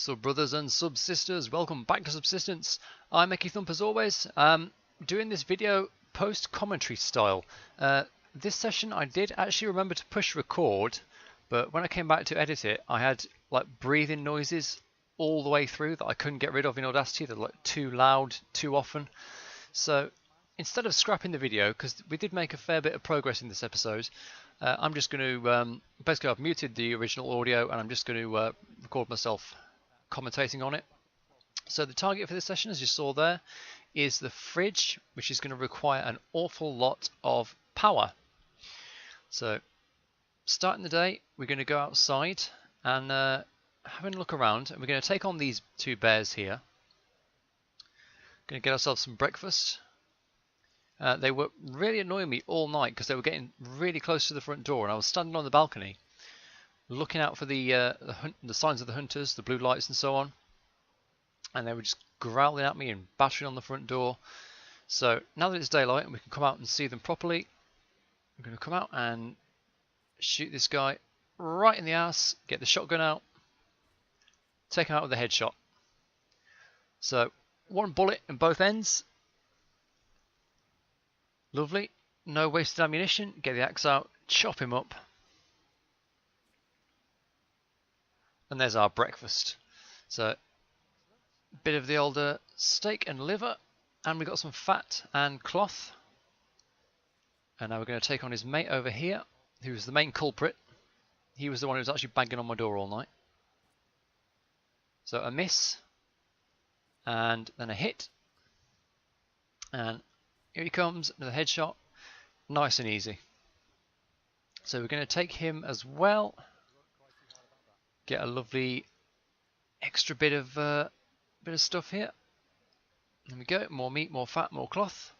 Sub brothers and sub sisters, welcome back to Subsistence. I'm EkkiThump as always. Doing this video post commentary style. This session I did actually remember to push record, but when I came back to edit it, I had like breathing noises all the way through that I couldn't get rid of in Audacity. They're like too loud, too often. So instead of scrapping the video, because we did make a fair bit of progress in this episode, I'm just going to basically I've muted the original audio and I'm just going to record myself commentating on it. So the target for this session, as you saw there, is the fridge, which is going to require an awful lot of power. So starting the day, we're going to go outside and having a look around, and we're going to take on these two bears here. Going to get ourselves some breakfast. They were really annoying me all night because they were getting really close to the front door, and I was standing on the balcony looking out for the signs of the hunters, the blue lights and so on, and they were just growling at me and battering on the front door. So now that it's daylight and we can come out and see them properly, I'm going to come out and shoot this guy right in the ass, get the shotgun out, take him out with a headshot. So one bullet in both ends. Lovely, no wasted ammunition. Get the axe out, chop him up. And there's our breakfast. So, a bit of the older steak and liver, and we've got some fat and cloth. And now we're going to take on his mate over here, who's the main culprit. He was the one who was actually banging on my door all night. So a miss, and then a hit, and here he comes, another headshot, nice and easy. So we're going to take him as well. Get a lovely extra bit of stuff here. There we go. More meat, more fat, more cloth.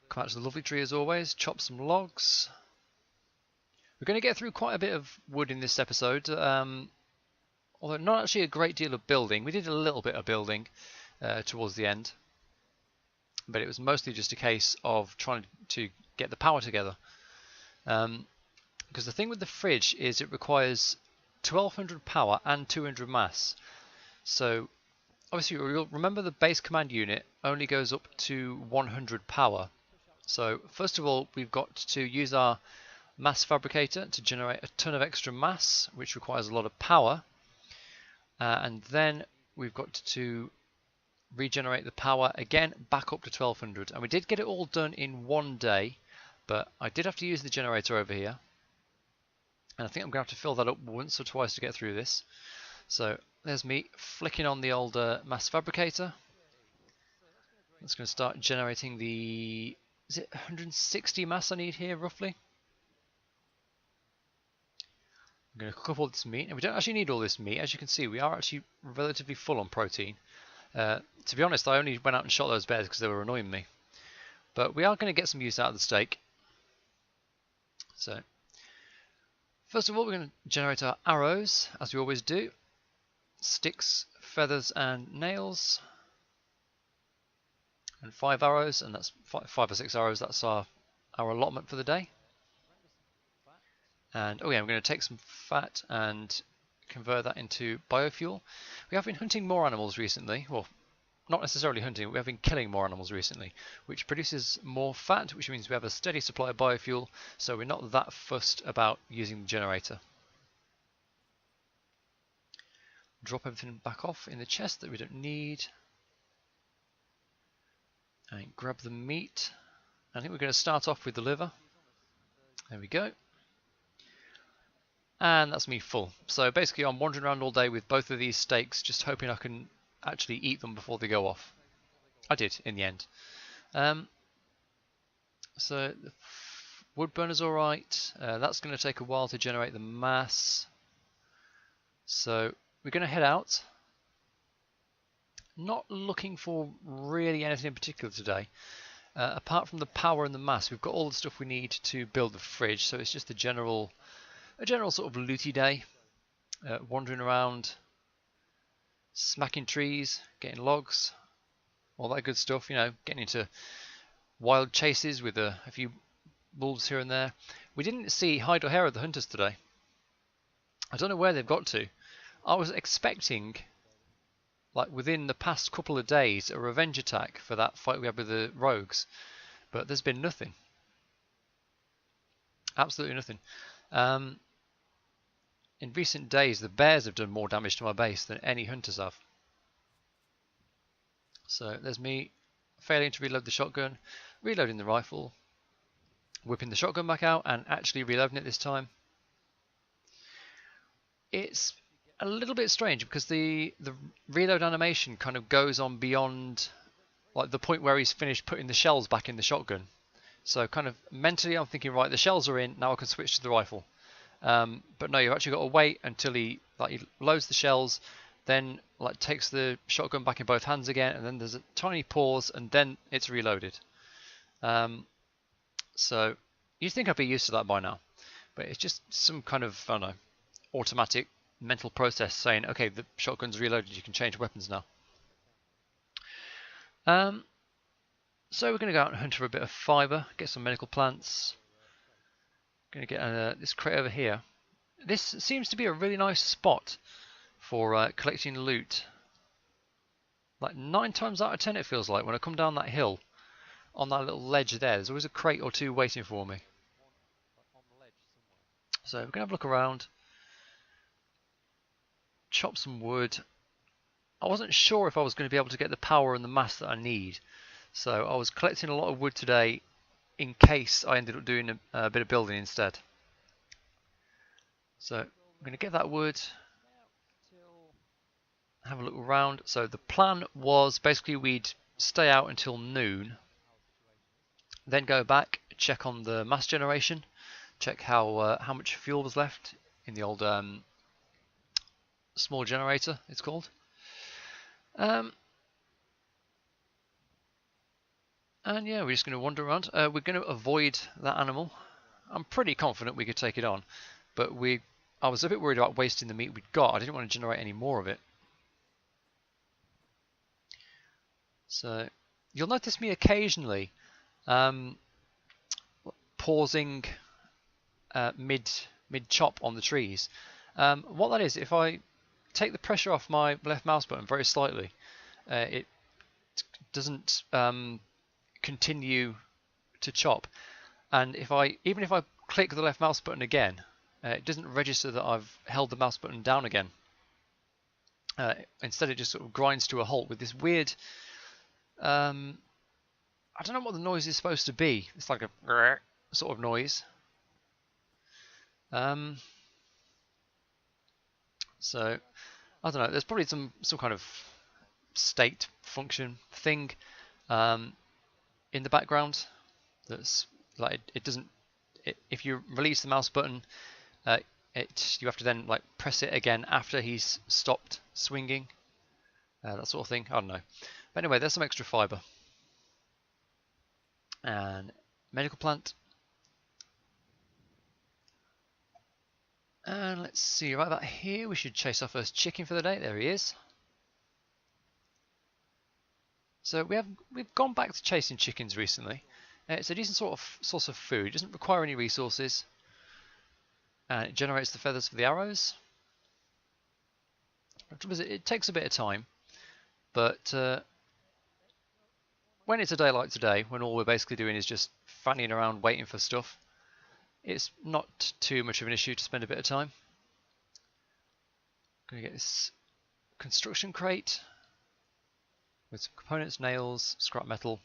Come out to the lovely tree as always. Chop some logs. We're going to get through quite a bit of wood in this episode, although not actually a great deal of building. We did a little bit of building towards the end, but it was mostly just a case of trying to get the power together. Because the thing with the fridge is it requires 1200 power and 200 mass. So obviously you'll remember the base command unit only goes up to 100 power. So first of all, we've got to use our mass fabricator to generate a ton of extra mass, which requires a lot of power. And then we've got to regenerate the power again back up to 1200. And we did get it all done in one day, but I did have to use the generator over here. And I think I'm going to have to fill that up once or twice to get through this. So there's me flicking on the old mass fabricator. It's going to start generating the... is it 160 mass I need here roughly? I'm going to cook up all this meat. And we don't actually need all this meat. As you can see, we are actually relatively full on protein. To be honest, I only went out and shot those bears because they were annoying me. But we are going to get some use out of the steak. So... first of all, we're going to generate our arrows, as we always do. Sticks, feathers, and nails. And 5 arrows, and that's 5 or 6 arrows. That's our allotment for the day. And oh yeah, I'm going to take some fat and convert that into biofuel. We have been hunting more animals recently. Well, not necessarily hunting, but we have been killing more animals recently, which produces more fat, which means we have a steady supply of biofuel, so we're not that fussed about using the generator. Drop everything back off in the chest that we don't need. And grab the meat. I think we're going to start off with the liver. There we go. And that's me full. So basically I'm wandering around all day with both of these steaks, just hoping I can actually eat them before they go off. I did in the end. So the wood burner's alright. That's going to take a while to generate the mass. So we're going to head out. Not looking for really anything in particular today. Apart from the power and the mass, we've got all the stuff we need to build the fridge. So it's just a general sort of looty day. Wandering around, smacking trees, getting logs, all that good stuff, you know, getting into wild chases with a few wolves here and there. We didn't see hide or hair of the hunters today. I don't know where they've got to. I was expecting, like within the past couple of days, a revenge attack for that fight we had with the rogues, but there's been nothing. Absolutely nothing. In recent days, the bears have done more damage to my base than any hunters have. So there's me failing to reload the shotgun, reloading the rifle, whipping the shotgun back out and actually reloading it this time. It's a little bit strange because the reload animation kind of goes on beyond like the point where he's finished putting the shells back in the shotgun. So kind of mentally I'm thinking, right, the shells are in, now I can switch to the rifle. But no, you've actually got to wait until he loads the shells, then like takes the shotgun back in both hands again, and then there's a tiny pause, and then it's reloaded. So you'd think I'd be used to that by now, but it's just some kind of, I don't know, automatic mental process saying, okay, the shotgun's reloaded, you can change weapons now. So we're going to go out and hunt for a bit of fibre, get some medical plants. Going to get this crate over here. This seems to be a really nice spot for collecting loot. Like 9 times out of 10 it feels like when I come down that hill on that little ledge there's always a crate or two waiting for me. So we're going to have a look around, chop some wood. I wasn't sure if I was going to be able to get the power and the mass that I need, so I was collecting a lot of wood today in case I ended up doing a bit of building instead. So I'm going to get that wood, have a look around. So the plan was basically we'd stay out until noon, then go back, check on the mass generation, check how much fuel was left in the old small generator, it's called. And yeah, we're just going to wander around. We're going to avoid that animal. I'm pretty confident we could take it on, but I was a bit worried about wasting the meat we'd got. I didn't want to generate any more of it. So you'll notice me occasionally pausing mid chop on the trees. What that is, if I take the pressure off my left mouse button very slightly, it doesn't continue to chop, and even if I click the left mouse button again, it doesn't register that I've held the mouse button down again. Instead it just sort of grinds to a halt with this weird I don't know what the noise is supposed to be. It's like a sort of noise. So I don't know, there's probably some kind of state function thing in the background that's like it doesn't. If you release the mouse button, you have to then like press it again after he's stopped swinging, that sort of thing. I don't know. But anyway, there's some extra fibre and medical plant. And let's see, right about here, we should chase our first chicken for the day. There he is. So we've gone back to chasing chickens recently. It's a decent sort of source of food. It doesn't require any resources, and it generates the feathers for the arrows. It takes a bit of time, but when it's a day like today, when all we're basically doing is just fanning around waiting for stuff, it's not too much of an issue to spend a bit of time. I'm going to get this construction crate with some components, nails, scrap metal,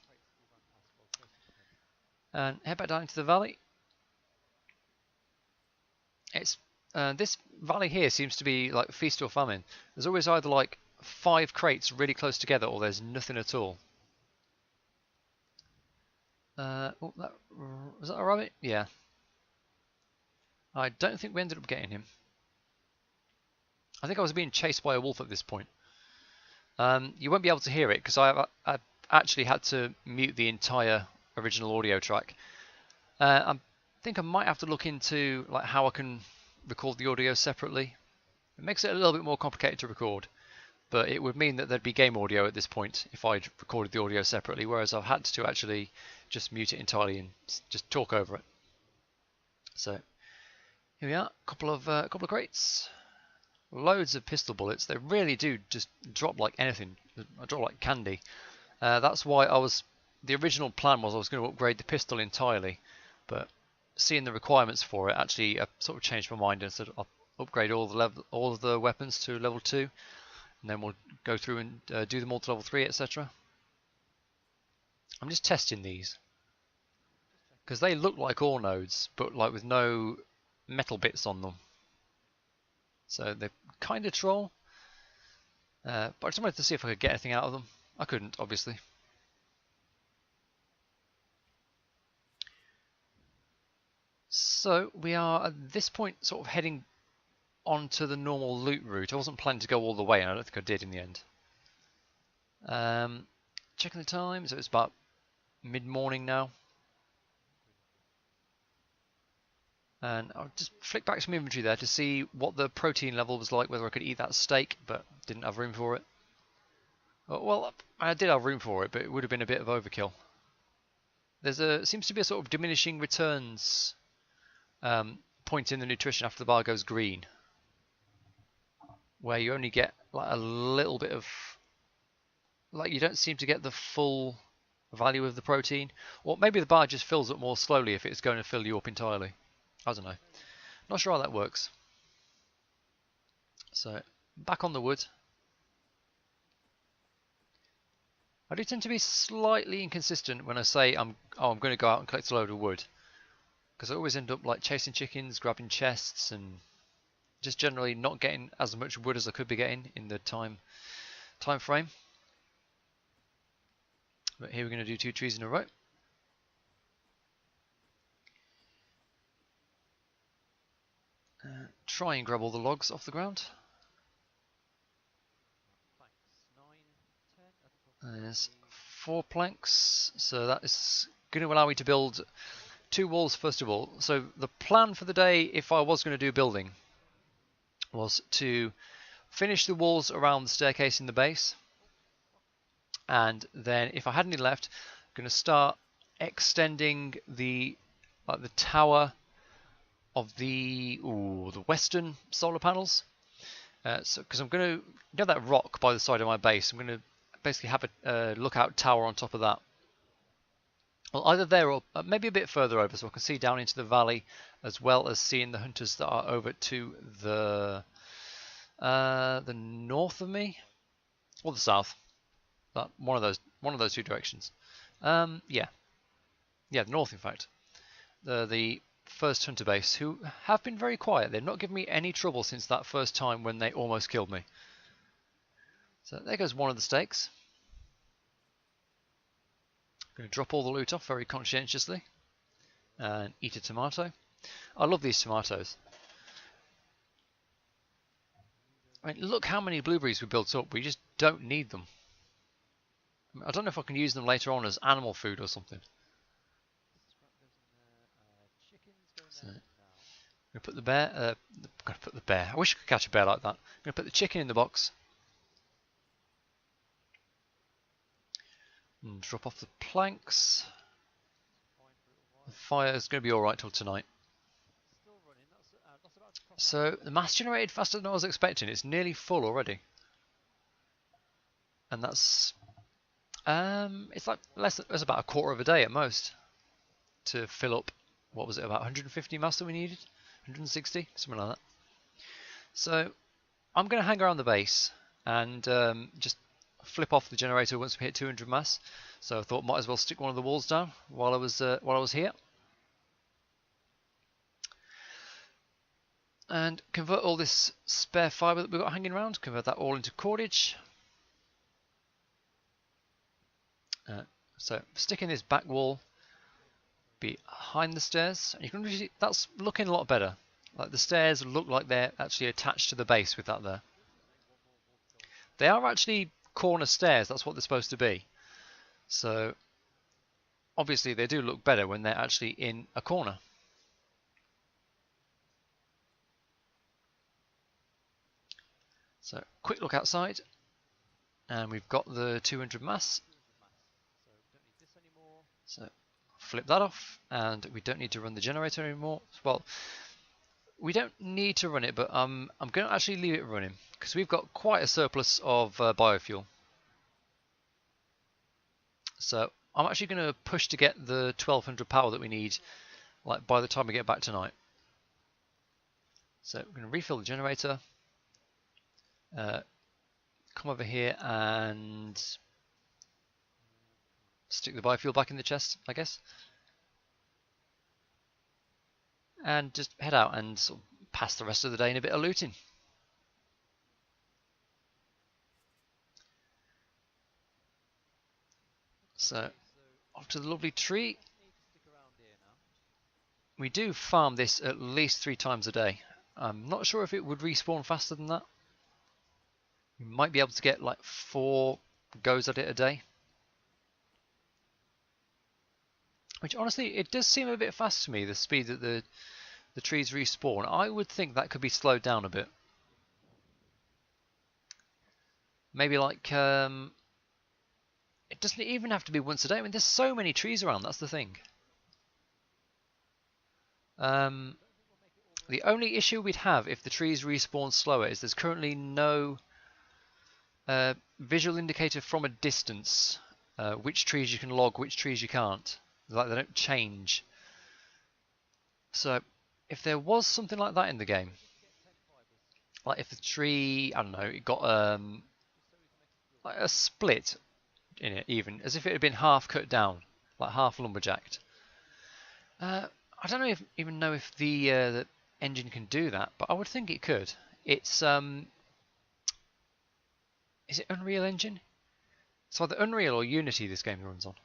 and head back down into the valley. It's this valley here seems to be like feast or famine. There's always either like 5 crates really close together, or there's nothing at all. Oh, was that a rabbit? Yeah. I don't think we ended up getting him. I think I was being chased by a wolf at this point. You won't be able to hear it because I actually had to mute the entire original audio track. I think I might have to look into like how I can record the audio separately. It makes it a little bit more complicated to record, but it would mean that there'd be game audio at this point if I'd recorded the audio separately, whereas I've had to actually just mute it entirely and just talk over it. So here we are, couple of crates. loads of pistol bullets. They really do just drop like anything. I drop like candy. That's why the original plan was I was going to upgrade the pistol entirely, but seeing the requirements for it, actually I sort of changed my mind and said I'll upgrade all of the weapons to level 2, and then we'll go through and do them all to level 3, etc. I'm just testing these because they look like ore nodes, but like with no metal bits on them. So they're kind of troll. But I just wanted to see if I could get anything out of them. I couldn't, obviously. So we are at this point sort of heading onto the normal loot route. I wasn't planning to go all the way, and I don't think I did in the end. Checking the time, so it's about mid-morning now. And I'll just flick back some inventory there to see what the protein level was like, whether I could eat that steak, but didn't have room for it. Well, I did have room for it, but it would have been a bit of overkill. Seems to be a sort of diminishing returns point in the nutrition after the bar goes green, where you only get like a little bit of, like you don't seem to get the full value of the protein, or maybe the bar just fills up more slowly if it's going to fill you up entirely. I don't know. Not sure how that works. So back on the wood. I do tend to be slightly inconsistent when I say I'm going to go out and collect a load of wood, because I always end up like chasing chickens, grabbing chests, and just generally not getting as much wood as I could be getting in the time frame. But here we're going to do 2 trees in a row. Try and grab all the logs off the ground. There's 4 planks, so that is going to allow me to build 2 walls first of all. So the plan for the day, if I was going to do building, was to finish the walls around the staircase in the base, and then if I had any left, I'm going to start extending the tower of the western solar panels. So because I'm going to, you know that rock by the side of my base, I'm going to basically have a lookout tower on top of that. Well, either there or maybe a bit further over, so I can see down into the valley, as well as seeing the hunters that are over to the north of me, or the south. But one of those 2 directions. Yeah, the north, in fact. The first hunter base, who have been very quiet. They've not given me any trouble since that first time when they almost killed me. So there goes one of the steaks. Going to drop all the loot off very conscientiously and eat a tomato. I love these tomatoes. I mean, look how many blueberries we built up. We just don't need them. I don't know if I can use them later on as animal food or something. So, I'm going to put the bear. I wish I could catch a bear like that. I'm going to put the chicken in the box. And drop off the planks. The fire is going to be alright till tonight. So the mass generated faster than I was expecting. It's nearly full already. And that's it's like it's about a quarter of a day at most to fill up. What was it, about 150 mass that we needed? 160, something like that. So I'm going to hang around the base and just flip off the generator once we hit 200 mass. So I thought might as well stick one of the walls down while I was here, and convert all this spare fibre that we've got hanging around. Convert that all into cordage. So sticking this back wall behind the stairs, and you can really see that's looking a lot better. Like the stairs look like they're actually attached to the base with that there. They are actually corner stairs, that's what they're supposed to be. So obviously they do look better when they're actually in a corner. So quick look outside, and we've got the 200 mass. So flip that off, and we don't need to run the generator anymore. Well, we don't need to run it, but I'm going to actually leave it running because we've got quite a surplus of biofuel. So I'm actually going to push to get the 1200 power that we need, like by the time we get back tonight. So we're going to refill the generator, come over here and stick the biofuel back in the chest, I guess, and just head out and sort of pass the rest of the day in a bit of looting. So off to the lovely tree. We do farm this at least 3 times a day. I'm not sure if it would respawn faster than that. We might be able to get like 4 goes at it a day. Which honestly, it does seem a bit fast to me, the speed that the trees respawn. I would think that could be slowed down a bit. Maybe like, it doesn't even have to be once a day. I mean, there's so many trees around, that's the thing. The only issue we'd have if the trees respawn slower is there's currently no visual indicator from a distance which trees you can log, which trees you can't. Like, they don't change. So if there was something like that in the game, like if the tree, I don't know, it got like a split in it, even as if it had been half cut down, like half lumberjacked. I don't even know if the engine can do that, but I would think it could. It's is it Unreal Engine? It's either Unreal or Unity this game runs on.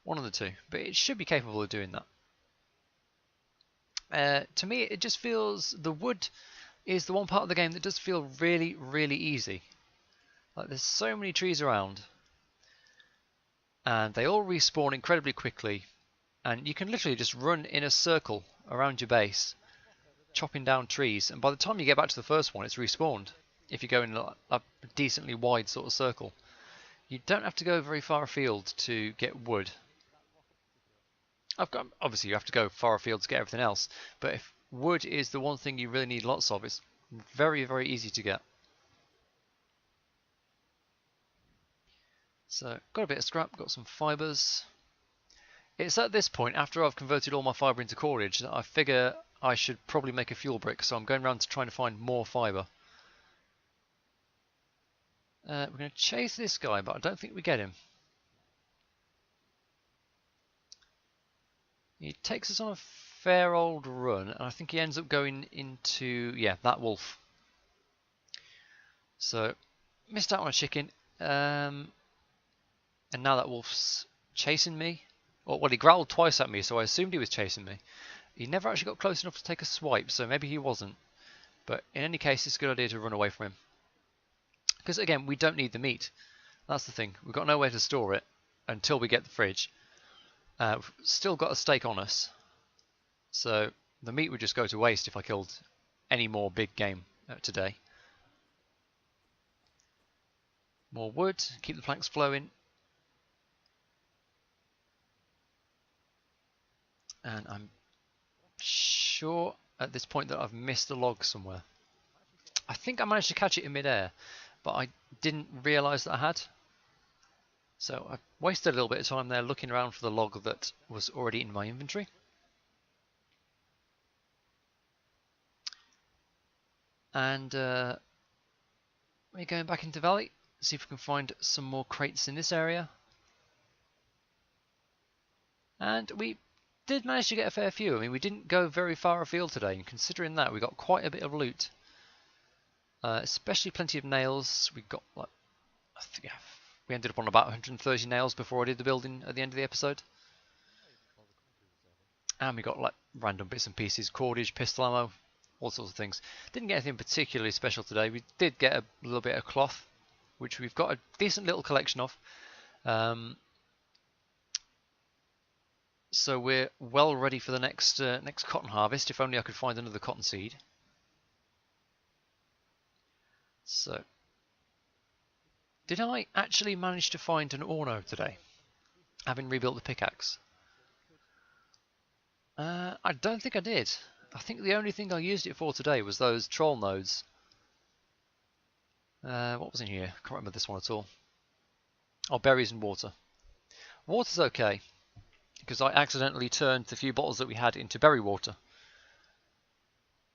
One of the two, but it should be capable of doing that. To me, it just feels, the wood is the one part of the game that does feel really, really easy. Like, there's so many trees around, and they all respawn incredibly quickly, and you can literally just run in a circle around your base, chopping down trees, and by the time you get back to the first one, it's respawned. If you go in a decently wide sort of circle, you don't have to go very far afield to get wood. Obviously you have to go far afield to get everything else, but if wood is the one thing you really need lots of, it's very, very easy to get. So got a bit of scrap, got some fibres. It's at this point, after I've converted all my fibre into cordage, that I figure I should probably make a fuel brick, so I'm going around to trying to find more fibre. We're going to chase this guy, but I don't think we get him. He takes us on a fair old run, and I think he ends up going into, yeah, that wolf. So, missed out on a chicken, and now that wolf's chasing me. Well, he growled twice at me, so I assumed he was chasing me. He never actually got close enough to take a swipe, so maybe he wasn't. But in any case, it's a good idea to run away from him. Because again, we don't need the meat. That's the thing. We've got nowhere to store it until we get the fridge. We've still got a steak on us, so the meat would just go to waste if I killed any more big game today. More wood, keep the planks flowing. And I'm sure at this point that I've missed a log somewhere. I think I managed to catch it in midair, but I didn't realise that I had. So I wasted a little bit of time there looking around for the log that was already in my inventory. And we're going back into Valley, see if we can find some more crates in this area. And we did manage to get a fair few. I mean, we didn't go very far afield today, and considering that, we got quite a bit of loot. Especially plenty of nails. We got, like, I think, yeah, we ended up on about 130 nails before I did the building at the end of the episode. And we got like random bits and pieces, cordage, pistol ammo, all sorts of things. Didn't get anything particularly special today. We did get a little bit of cloth, which we've got a decent little collection of. So we're well ready for the next cotton harvest, if only I could find another cotton seed. So, did I actually manage to find an orno today, having rebuilt the pickaxe? I don't think I did. I think the only thing I used it for today was those troll nodes. What was in here? Can't remember this one at all. Oh, berries and water. Water's okay, because I accidentally turned the few bottles that we had into berry water.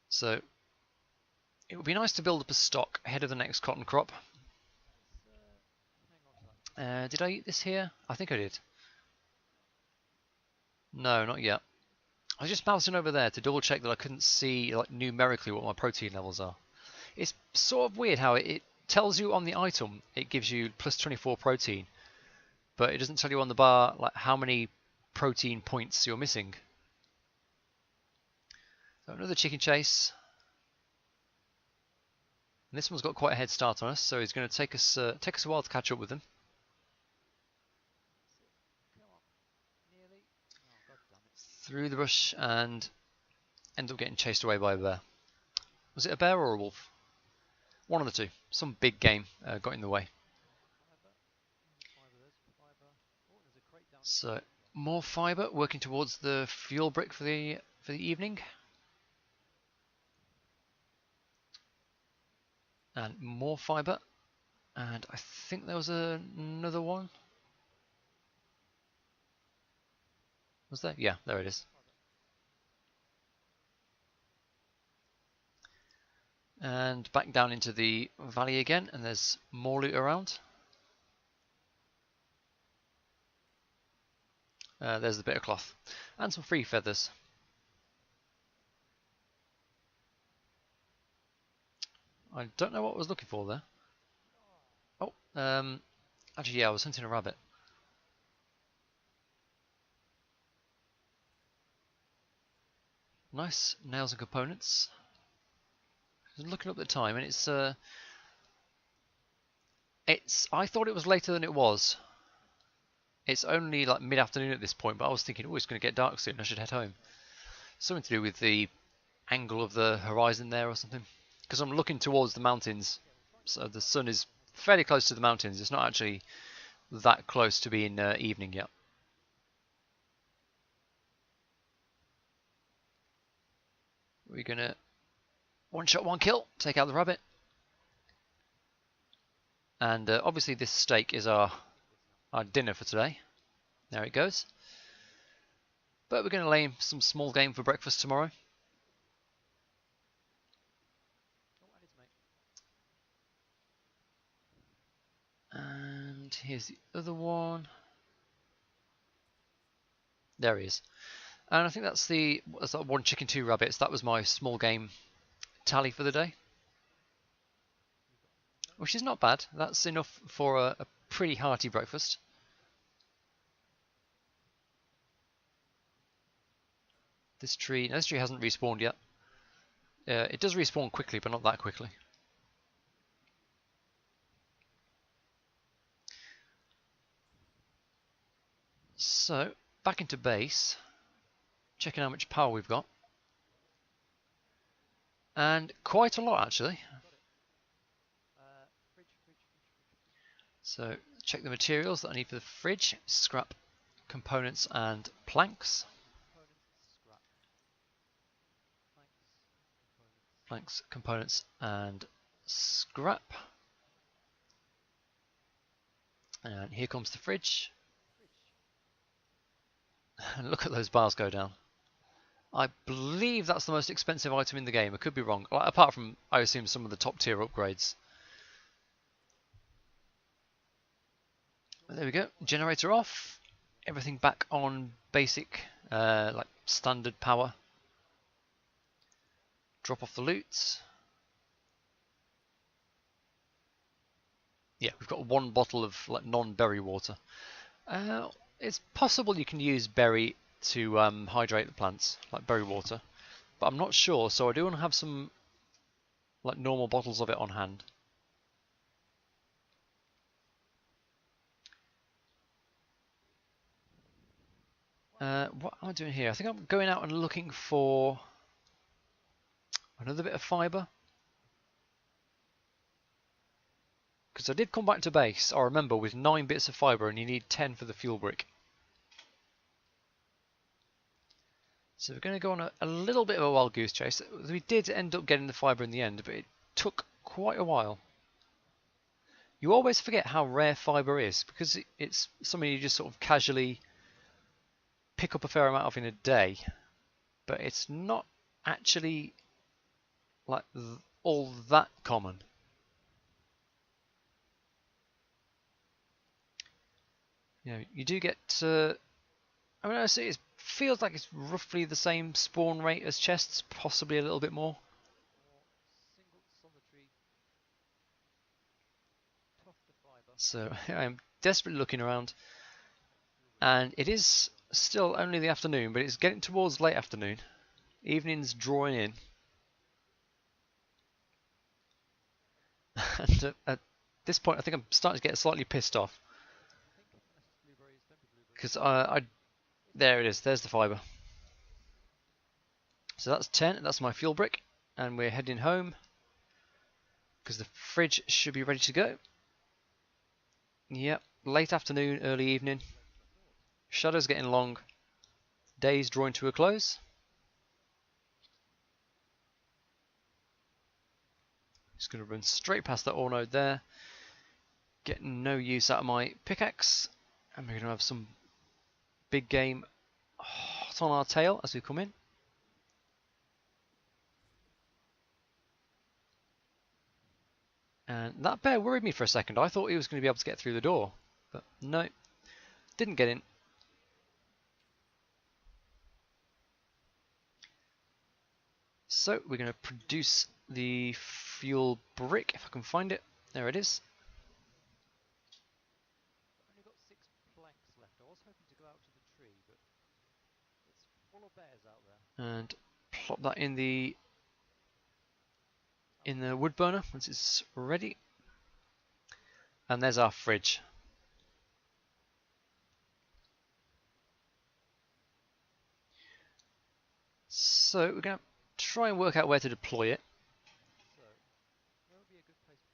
So it would be nice to build up a stock ahead of the next cotton crop. Did I eat this here? I think I did. No, not yet. I was just bouncing over there to double check that I couldn't see like numerically what my protein levels are. It's sort of weird how it tells you on the item it gives you plus 24 protein, but it doesn't tell you on the bar like how many protein points you're missing. So another chicken chase. And this one's got quite a head start on us, so he's going to take us a while to catch up with him. Through the bush and end up getting chased away by a bear. Was it a bear or a wolf? One of the two. Some big game got in the way. So more fibre, working towards the fuel brick for the evening. And more fibre. And I think there was another one. Was there? Yeah, there it is. And back down into the valley again, and there's more loot around. There's the bit of cloth. And some free feathers. I don't know what I was looking for there. Oh, actually yeah, I was hunting a rabbit. Nice nails and components. Looking up the time, and it's I thought it was later than it was. It's only like mid-afternoon at this point, but I was thinking, oh, it's going to get dark soon, I should head home. Something to do with the angle of the horizon there or something. Because I'm looking towards the mountains, so the sun is fairly close to the mountains. It's not actually that close to being evening yet. We're going to one shot, one kill, take out the rabbit. And obviously this steak is our dinner for today. There it goes. But we're going to lay some small game for breakfast tomorrow. And here's the other one. There he is. And I think that's that one chicken, two rabbits. That was my small game tally for the day. Which is not bad. That's enough for a pretty hearty breakfast. This tree hasn't respawned yet. It does respawn quickly, but not that quickly. So, back into base. Checking how much power we've got. And quite a lot, actually. So, check the materials that I need for the fridge. Scrap, components and planks. Planks, components and scrap. And here comes the fridge. And look at those bars go down. I believe that's the most expensive item in the game. I could be wrong. Apart from, I assume, some of the top tier upgrades. There we go. Generator off. Everything back on basic, like standard power. Drop off the loot. Yeah, we've got one bottle of like non-berry water. It's possible you can use berry to hydrate the plants, like berry water, but I'm not sure. So I do want to have some like normal bottles of it on hand. What am I doing here? I think I'm going out and looking for another bit of fibre. Because I did come back to base, I remember, with 9 bits of fibre and you need 10 for the fuel brick. So we're going to go on a little bit of a wild goose chase. We did end up getting the fibre in the end, but it took quite a while. You always forget how rare fibre is, because it's something you just sort of casually pick up a fair amount of in a day, but it's not actually like all that common. You know, you do get I mean, I see it feels like it's roughly the same spawn rate as chests, possibly a little bit more. So I'm desperately looking around, and it is still only the afternoon, but it's getting towards late afternoon. Evening's drawing in. And at this point I think I'm starting to get slightly pissed off. Because there it is, there's the fibre. So that's 10, that's my fuel brick, and we're heading home because the fridge should be ready to go. Yep, late afternoon, early evening. Shadows getting long. Day's drawing to a close. Just going to run straight past that ore node there. Getting no use out of my pickaxe. And we're going to have some big game hot on our tail as we come in. And that bear worried me for a second. I thought he was going to be able to get through the door. But no, didn't get in. So we're going to produce the fuel brick, if I can find it. There it is. I've only got 6 planks left. I was hoping to go out to the tree, but it's full of bears out there. And plop that in the wood burner once it's ready. And there's our fridge. So we're going to try and work out where to deploy it.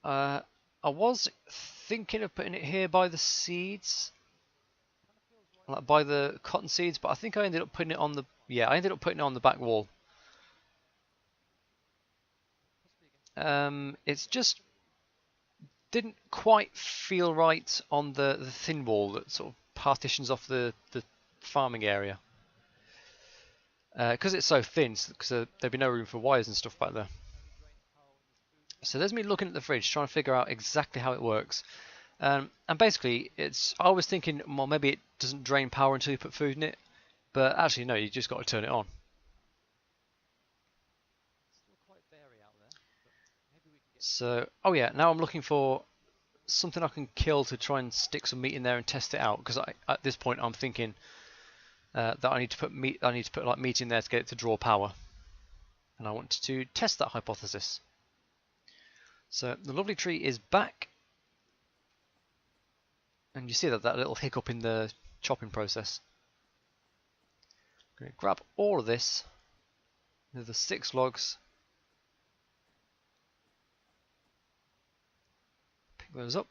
I was thinking of putting it here by the seeds, like by the cotton seeds, but I think I ended up putting it on the back wall. It's just didn't quite feel right on the thin wall that sort of partitions off the farming area. Because it's so thin, because there'd be no room for wires and stuff back there. So there's me looking at the fridge, trying to figure out exactly how it works. And basically, I was thinking, well, maybe it doesn't drain power until you put food in it. But actually, no, you just got to turn it on. So, oh yeah, now I'm looking for something I can kill to try and stick some meat in there and test it out. Because at this point, I'm thinking that I need to put meat. I need to put like meat in there to get it to draw power. And I want to test that hypothesis. So the lovely tree is back, and you see that little hiccup in the chopping process. I'm going to grab all of this, the 6 logs, pick those up,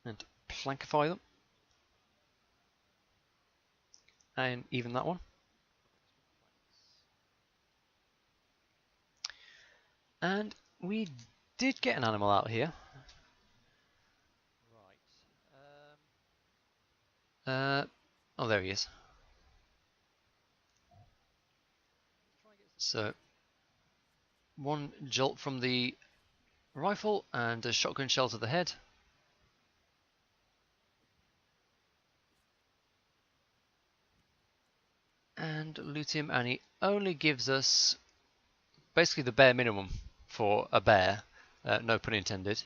and plankify them, and even that one. And we did get an animal out here. Oh, there he is. So, 1 jolt from the rifle and a shotgun shell to the head. And loot him, and he only gives us basically the bare minimum for a bear, no pun intended.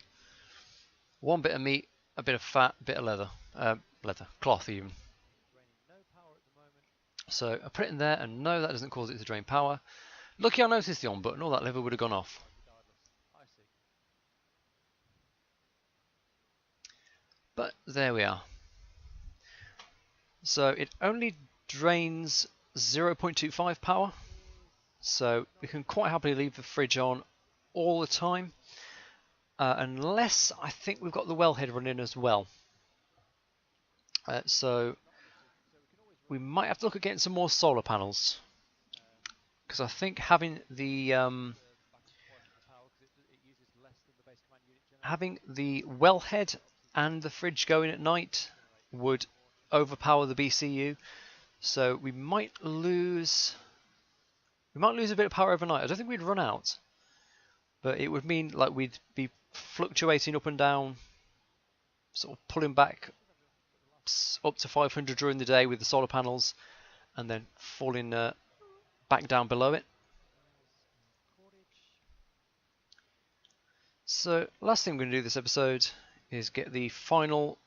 1 bit of meat, a bit of fat, a bit of leather, cloth even. So I put it in there, and no, that doesn't cause it to drain power. Lucky I noticed the on button, all that lever would have gone off. But there we are. So it only drains 0.25 power, so we can quite happily leave the fridge on all the time, unless I think we've got the wellhead running as well. So we might have to look at getting some more solar panels, because I think having the wellhead and the fridge going at night would overpower the BCU, so we might lose a bit of power overnight. I don't think we'd run out, but it would mean like we'd be fluctuating up and down, sort of pulling back up to 500 during the day with the solar panels, and then falling back down below it. So last thing we're going to do this episode is get the final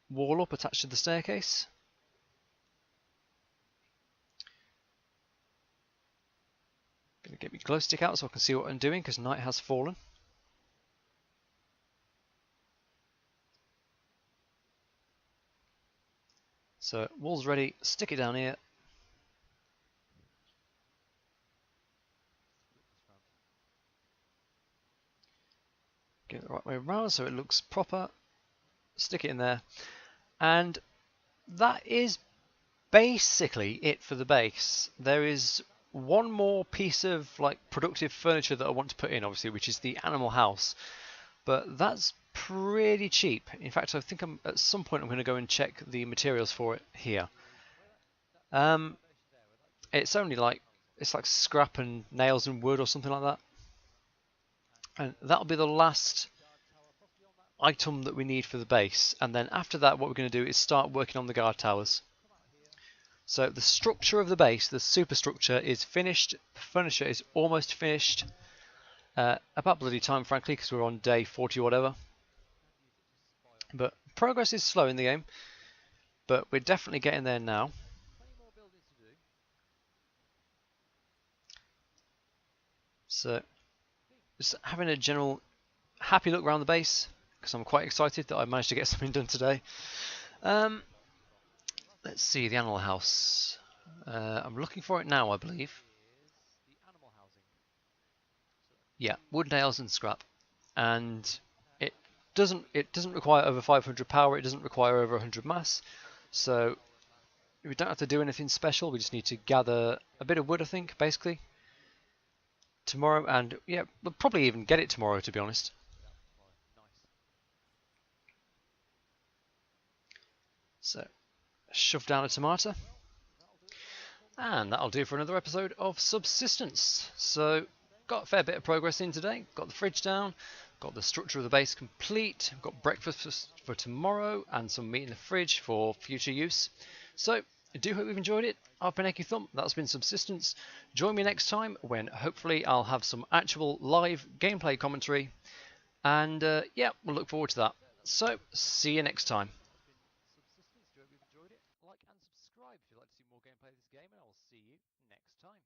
wall up attached to the staircase. Going to get my glow stick out so I can see what I'm doing, because night has fallen. So wall's ready, stick it down here. Get it the right way around so it looks proper. Stick it in there. And that is basically it for the base. There is one more piece of like productive furniture that I want to put in, obviously, which is the animal house. But that's pretty cheap. In fact, I think at some point I'm going to go and check the materials for it here. It's only like scrap and nails and wood or something like that. And that'll be the last item that we need for the base. And then after that, what we're going to do is start working on the guard towers. So the structure of the base, the superstructure, is finished. The furniture is almost finished. About bloody time, frankly, because we're on day 40 or whatever. But progress is slow in the game. But we're definitely getting there now. So just having a general happy look around the base, because I'm quite excited that I managed to get something done today. Let's see, the animal house. I'm looking for it now, I believe. Yeah, wood, nails and scrap. And it doesn't require over 500 power, it doesn't require over 100 mass. So we don't have to do anything special, we just need to gather a bit of wood, I think, basically. Tomorrow, and yeah, we'll probably even get it tomorrow, to be honest. So, shove down a tomato. And that'll do for another episode of Subsistence. So, got a fair bit of progress in today. Got the fridge down, got the structure of the base complete, got breakfast for tomorrow, and some meat in the fridge for future use. So, I do hope you've enjoyed it. I've been EkkiThump, that's been Subsistence. Join me next time when hopefully I'll have some actual live gameplay commentary. And yeah, we'll look forward to that. So, see you next time. Subsistence, do hope you've enjoyed it. Like and subscribe if you'd like to see more gameplay of this game, and I will see you next time.